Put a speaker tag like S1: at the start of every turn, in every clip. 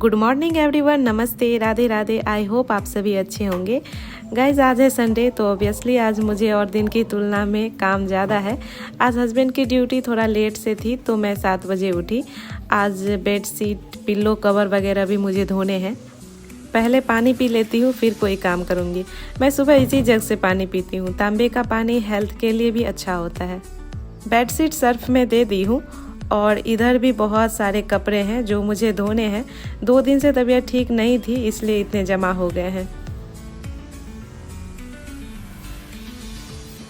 S1: Good morning everyone, नमस्ते, Radhe Radhe. I hope आप सभी अच्छे होंगे। गाइज आज है संडे, तो ऑब्वियसली आज मुझे और दिन की तुलना में काम ज़्यादा है। आज हस्बैंड की ड्यूटी थोड़ा लेट से थी तो मैं 7 बजे उठी। आज बेड शीट, पिल्लो कवर वगैरह भी मुझे धोने हैं। पहले पानी पी लेती हूँ, फिर कोई काम करूँगी। मैं सुबह इसी जग से पानी पीती हूँ। तांबे का पानी हेल्थ के लिए भी अच्छा होता है। बेड शीट सर्फ में दे दी हूँ और इधर भी बहुत सारे कपड़े हैं जो मुझे धोने हैं। 2 दिन से तबीयत ठीक नहीं थी, इसलिए इतने जमा हो गए हैं।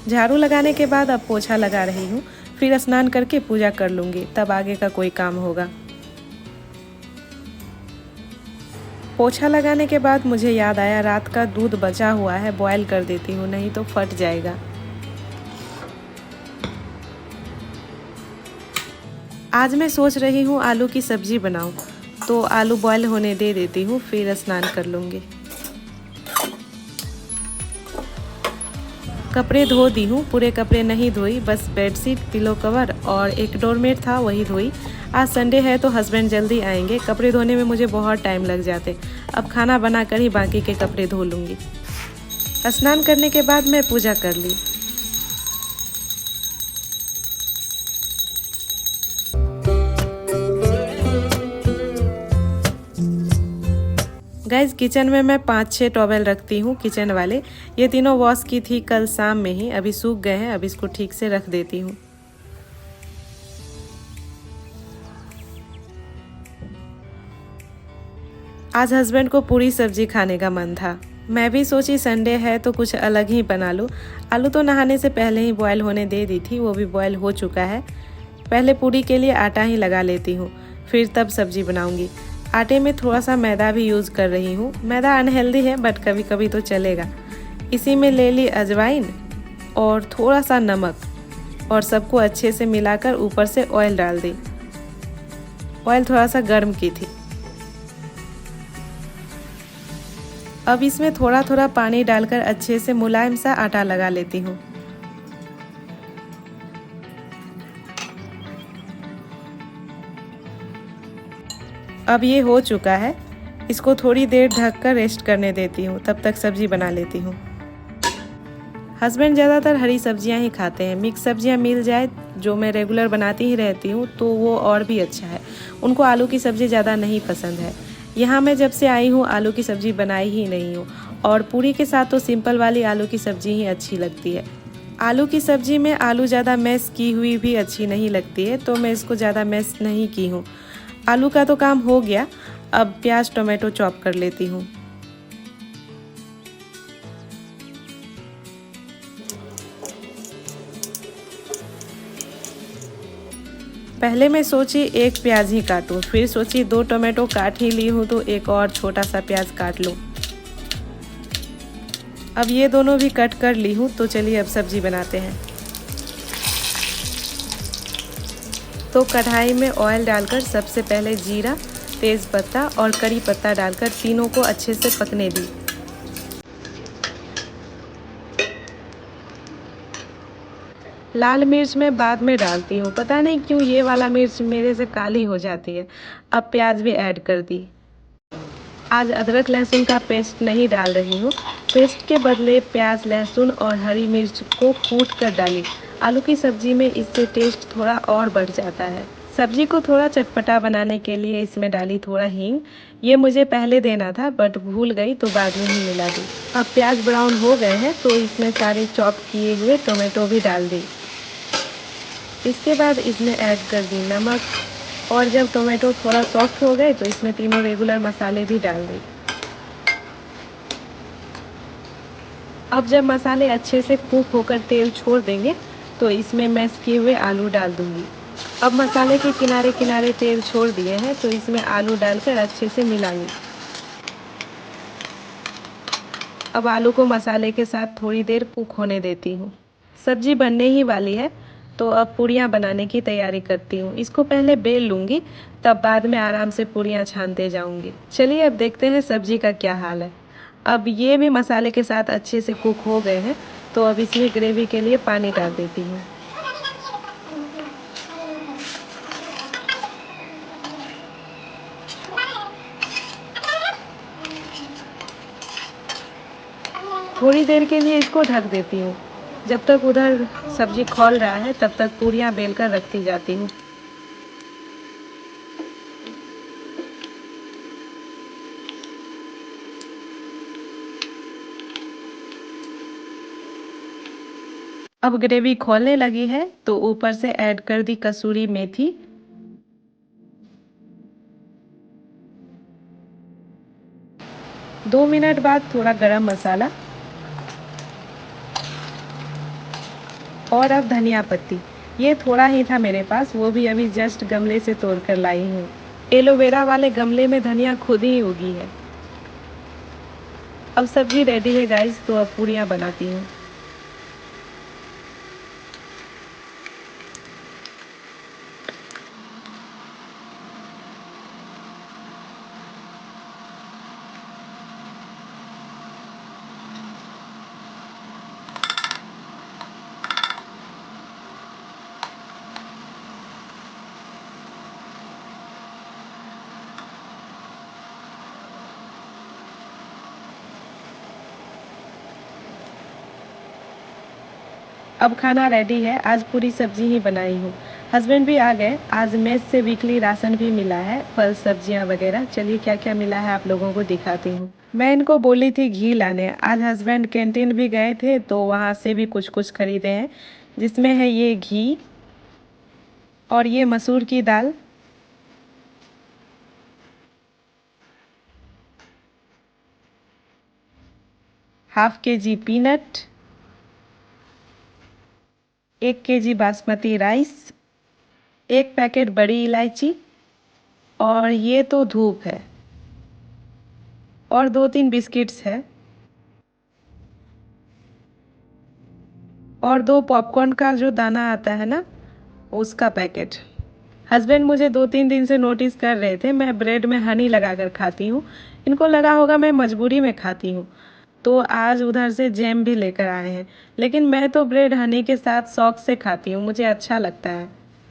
S1: झाड़ू लगाने के बाद अब पोछा लगा रही हूँ, फिर स्नान करके पूजा कर लूँगी, तब आगे का कोई काम होगा। पोछा लगाने के बाद मुझे याद आया रात का दूध बचा हुआ है, बॉयल कर देती हूँ, नहीं तो फट जाएगा। आज मैं सोच रही हूँ आलू की सब्ज़ी बनाऊँ, तो आलू बॉयल होने दे देती हूँ, फिर स्नान कर लूँगी। कपड़े धो दी हूँ, पूरे कपड़े नहीं धोई, बस बेडशीट, पिलो कवर और एक डोरमेट था वही धोई। आज संडे है तो हस्बैंड जल्दी आएंगे, कपड़े धोने में मुझे बहुत टाइम लग जाते। अब खाना बनाकर ही बाकी के कपड़े धो लूँगी। स्नान करने के बाद मैं पूजा कर ली। गाइज किचन में मैं 5-6 टॉवेल रखती हूँ, किचन वाले। ये तीनों वॉश की थी कल शाम में ही, अभी सूख गए हैं। अब इसको ठीक से रख देती हूँ। आज हस्बैंड को पूरी सब्जी खाने का मन था। मैं भी सोची संडे है तो कुछ अलग ही बना लूँ। आलू तो नहाने से पहले ही बॉयल होने दे दी थी, वो भी बॉयल हो चुका है। पहले पूरी के लिए आटा ही लगा लेती हूँ, फिर तब सब्जी बनाऊँगी। आटे में थोड़ा सा मैदा भी यूज़ कर रही हूँ। मैदा अनहेल्दी है बट कभी कभी तो चलेगा। इसी में ले ली अजवाइन और थोड़ा सा नमक और सबको अच्छे से मिलाकर ऊपर से ऑयल डाल दी। ऑयल थोड़ा सा गर्म की थी। अब इसमें थोड़ा थोड़ा पानी डालकर अच्छे से मुलायम सा आटा लगा लेती हूँ। अब ये हो चुका है, इसको थोड़ी देर ढककर रेस्ट करने देती हूँ, तब तक सब्जी बना लेती हूँ। हस्बैंड ज़्यादातर हरी सब्जियाँ ही खाते हैं। मिक्स सब्जियाँ मिल जाए, जो मैं रेगुलर बनाती ही रहती हूँ, तो वो और भी अच्छा है। उनको आलू की सब्ज़ी ज़्यादा नहीं पसंद है। यहाँ मैं जब से आई हूँ आलू की सब्ज़ी बनाई ही नहीं हूँ, और पूरी के साथ तो सिंपल वाली आलू की सब्ज़ी ही अच्छी लगती है। आलू की सब्ज़ी में आलू ज़्यादा मैश की हुई भी अच्छी नहीं लगती है, तो मैं इसको ज़्यादा मैश नहीं की हूँ। आलू का तो काम हो गया, अब प्याज टोमेटो चॉप कर लेती हूँ। पहले मैं सोची एक प्याज ही काटूँ, फिर सोची 2 टोमेटो काट ही ली हूँ तो एक और छोटा सा प्याज काट लूँ। अब ये दोनों भी कट कर ली हूँ, तो चलिए अब सब्जी बनाते हैं। तो कढ़ाई में ऑयल डालकर सबसे पहले जीरा, तेज पत्ता और करी पत्ता डालकर तीनों को अच्छे से पकने दी। लाल मिर्च मैं बाद में डालती हूँ, पता नहीं क्यों ये वाला मिर्च मेरे से काली हो जाती है। अब प्याज भी ऐड कर दी। आज अदरक लहसुन का पेस्ट नहीं डाल रही हूँ, पेस्ट के बदले प्याज, लहसुन और हरी मिर्च को कूट कर डाली। आलू की सब्ज़ी में इससे टेस्ट थोड़ा और बढ़ जाता है। सब्जी को थोड़ा चटपटा बनाने के लिए इसमें डाली थोड़ा हींग। ये मुझे पहले देना था बट भूल गई तो बाद में ही मिला दी। अब प्याज ब्राउन हो गए हैं तो इसमें सारे चॉप किए हुए टोमेटो भी डाल दी। इसके बाद इसमें ऐड कर दी नमक, और जब टोमेटो थोड़ा सॉफ्ट हो गए तो इसमें तीनों रेगुलर मसाले भी डाल दी। अब जब मसाले अच्छे से कुक होकर तेल छोड़ देंगे तो इसमें मैश किए हुए आलू डाल दूंगी। अब मसाले के किनारे किनारे तेल छोड़ दिए हैं तो इसमें आलू डालकर अच्छे से मिलाऊंगी। अब आलू को मसाले के साथ थोड़ी देर कुक होने देती हूँ। सब्जी बनने ही वाली है तो अब पूरियाँ बनाने की तैयारी करती हूँ। इसको पहले बेल लूँगी, तब बाद में आराम से पूरियाँ छानते जाऊँगी। चलिए अब देखते हैं सब्जी का क्या हाल है। अब ये भी मसाले के साथ अच्छे से कुक हो गए हैं, तो अब इसमें ग्रेवी के लिए पानी डाल देती हूँ। थोड़ी देर के लिए इसको ढक देती हूँ। जब तक उधर सब्जी खौल रहा है तब तक पूरियाँ बेल कर रखती जाती हूँ। अब ग्रेवी खौलने लगी है तो ऊपर से ऐड कर दी कसूरी मेथी। दो मिनट बाद थोड़ा गरम मसाला और अब धनिया पत्ती। ये थोड़ा ही था मेरे पास, वो भी अभी जस्ट गमले से तोड़ कर लाई हूँ। एलोवेरा वाले गमले में धनिया खुद ही उगी है। अब सब्जी रेडी है गाइस, तो अब पूरियाँ बनाती हूँ। अब खाना रेडी है। आज पूरी सब्जी ही बनाई हूँ। हस्बैंड भी आ गए। आज मेस से वीकली राशन भी मिला है, फल सब्जियाँ वगैरह। चलिए क्या क्या मिला है आप लोगों को दिखाती हूँ। मैं इनको बोली थी घी लाने। आज हस्बैंड कैंटीन भी गए थे तो वहाँ से भी कुछ कुछ खरीदे हैं, जिसमें है ये घी और ये मसूर की दाल, half KG peanut, 1 KG basmati rice, 1 packet बड़ी इलायची और ये तो धूप है और 2-3 बिस्किट्स है और 2 पॉपकॉर्न का जो दाना आता है ना, उसका पैकेट। हस्बैंड मुझे 2-3 दिन से नोटिस कर रहे थे मैं ब्रेड में हनी लगाकर खाती हूँ। इनको लगा होगा मैं मजबूरी में खाती हूँ, तो आज उधर से जैम भी लेकर आए हैं। लेकिन मैं तो ब्रेड हनी के साथ शौक से खाती हूँ, मुझे अच्छा लगता है।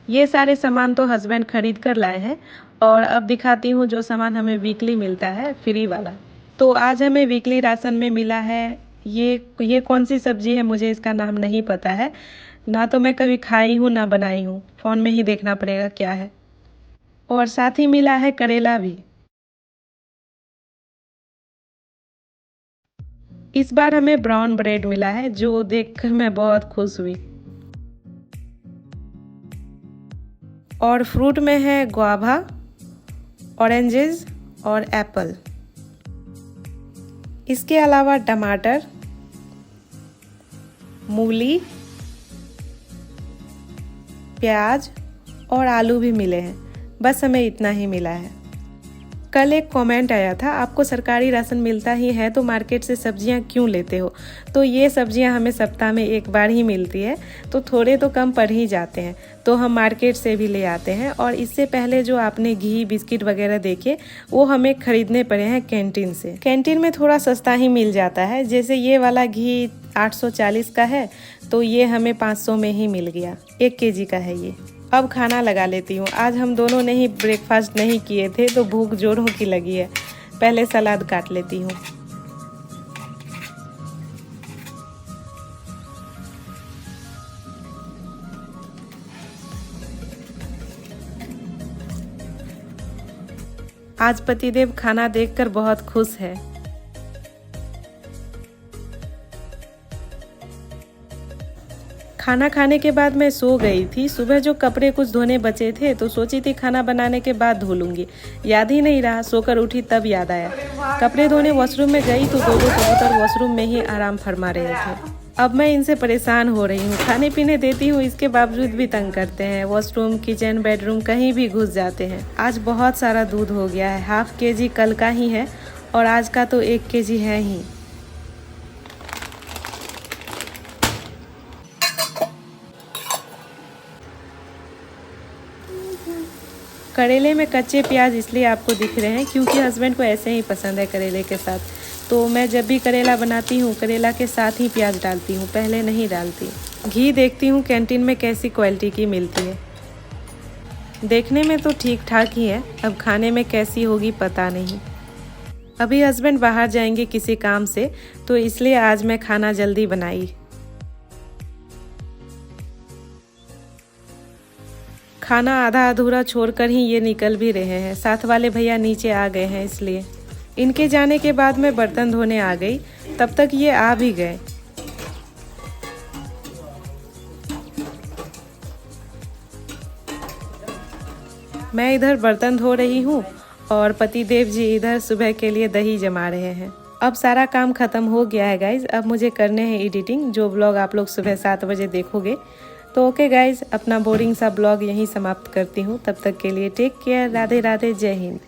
S1: ये सारे सामान तो हस्बैंड खरीद कर लाए हैं और अब दिखाती हूँ जो सामान हमें वीकली मिलता है फ्री वाला। तो आज हमें वीकली राशन में मिला है ये कौन सी सब्जी है मुझे इसका नाम नहीं पता है, ना तो मैं कभी खाई हूँ ना बनाई हूँ। फ़ोन में ही देखना पड़ेगा क्या है। और साथ ही मिला है करेला भी। इस बार हमें ब्राउन ब्रेड मिला है जो देखकर मैं बहुत खुश हुई। और फ्रूट में है गुआवा, ऑरेंजेस और एप्पल। इसके अलावा टमाटर, मूली, प्याज और आलू भी मिले हैं। बस हमें इतना ही मिला है। कल एक कमेंट आया था, आपको सरकारी राशन मिलता ही है तो मार्केट से सब्जियां क्यों लेते हो। तो ये सब्जियां हमें सप्ताह में एक बार ही मिलती है, तो थोड़े तो कम पड़ ही जाते हैं, तो हम मार्केट से भी ले आते हैं। और इससे पहले जो आपने घी बिस्किट वगैरह देखे वो हमें खरीदने पड़े हैं कैंटीन से। कैंटीन में थोड़ा सस्ता ही मिल जाता है। जैसे ये वाला घी 840 का है तो ये हमें 500 में ही मिल गया। 1 केजी का है ये। अब खाना लगा लेती हूँ। आज हम दोनों ने ही ब्रेकफास्ट नहीं किए थे तो भूख जोरों की लगी है। पहले सलाद काट लेती हूँ। आज पतिदेव खाना देखकर बहुत खुश है। खाना खाने के बाद मैं सो गई थी। सुबह जो कपड़े कुछ धोने बचे थे तो सोची थी खाना बनाने के बाद धो लूँगी, याद ही नहीं रहा। सोकर उठी तब याद आया। कपड़े धोने वॉशरूम में गई तो 2 कबूतर वॉशरूम में ही आराम फरमा रहे थे। अब मैं इनसे परेशान हो रही हूँ। खाने पीने देती हूँ, इसके बावजूद भी तंग करते हैं। वॉशरूम, किचन, बेडरूम कहीं भी घुस जाते हैं। आज बहुत सारा दूध हो गया है। हाफ केजी कल का ही है और आज का तो 1 केजी है ही। करेले में कच्चे प्याज इसलिए आपको दिख रहे हैं क्योंकि हस्बैंड को ऐसे ही पसंद है करेले के साथ। तो मैं जब भी करेला बनाती हूँ करेला के साथ ही प्याज डालती हूँ, पहले नहीं डालती। घी देखती हूँ कैंटीन में कैसी क्वालिटी की मिलती है। देखने में तो ठीक ठाक ही है, अब खाने में कैसी होगी पता नहीं। अभी हस्बैंड बाहर जाएंगे किसी काम से, तो इसलिए आज मैं खाना जल्दी बनाई। खाना आधा अधूरा छोड़कर ही ये निकल भी रहे हैं। साथ वाले भैया नीचे आ गए हैं, इसलिए इनके जाने के बाद मैं बर्तन धोने आ गई, तब तक ये आ भी गए। मैं इधर बर्तन धो रही हूँ और पतिदेव जी इधर सुबह के लिए दही जमा रहे हैं। अब सारा काम खत्म हो गया है गाइज। अब मुझे करने हैं एडिटिंग, जो ब्लॉग आप लोग सुबह 7 बजे देखोगे। तो ओके गाइज, अपना बोरिंग सा ब्लॉग यहीं समाप्त करती हूँ। तब तक के लिए टेक केयर। राधे राधे, जय हिंद।